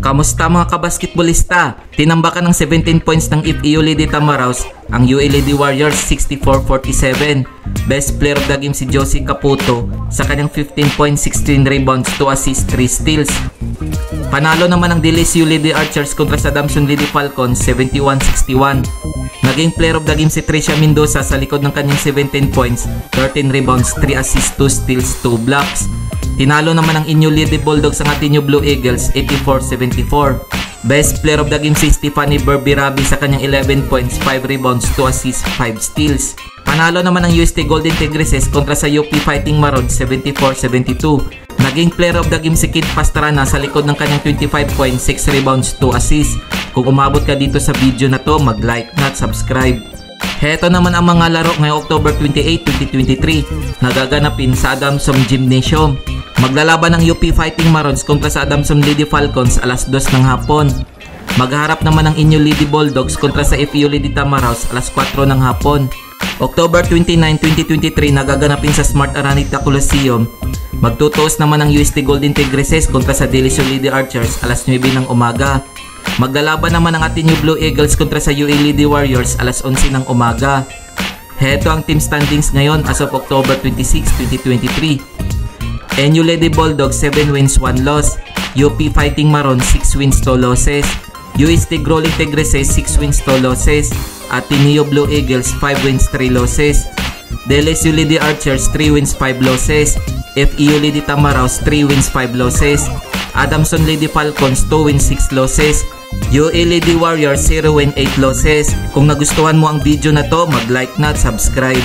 Kamusta mga kabasketballista? Tinambakan ng 17 points ng FEU Lady Tamaraws ang UA Lady Warriors 64-47. Best player of the game si Josie Caputo sa kanyang 15 points, 16 rebounds, 2 assists, 3 steals. Panalo naman ang DLSU Lady Archers kontra sa Damson Lady Falcons 71-61. Naging player of the game si Tricia Mendoza sa likod ng kanyang 17 points, 13 rebounds, 3 assists, 2 steals, 2 blocks. Tinalo naman ang Inyo Lady Bulldogs ang Ateneo Blue Eagles 84-74. Best player of the game si Stephanie Berbirabi sa kanyang 11 points, 5 rebounds, 2 assists, 5 steals. Panalo naman ang UST Golden Tigresses kontra sa UP Fighting Maroons 74-72. Naging player of the game si Kid Pastrana sa likod ng kanyang 25 points, 6 rebounds, 2 assists. Kung umabot ka dito sa video na to, mag-like na at subscribe. Heto naman ang mga laro ngayong October 28, 2023 nagaganapin sa Adamson Gymnasium. Maglalaban ang UP Fighting Maroons kontra sa Adamson Lady Falcons alas 2 ng hapon. Maghaharap naman ang Inyo Lady Bulldogs kontra sa FEU Lady Tamaraws alas 4 ng hapon. October 29, 2023 nagaganapin sa Smart Araneta Coliseum. Magtutuos naman ang UST Golden Tigresses kontra sa DLSU Lady Archers alas 9 ng umaga. Maglalaban naman ang Ateneo Blue Eagles kontra sa UA Lady Warriors alas 11 ng umaga. Heto ang team standings ngayon as of October 26, 2023. NU Lady Bulldogs 7 wins 1 loss. UP Fighting Maroons 6 wins 2 losses. UST Golden Tigresses 6 wins 2 losses. Ateneo Blue Eagles 5 wins 3 losses. DLSU Lady Archers 3 wins 5 losses. FEU Lady Tamaraws 3 wins 5 losses. Adamson Lady Falcons 2 wins 6 losses. UA Lady Warriors 0 win 8 losses. Kung nagustuhan mo ang video na to, mag-like na at subscribe.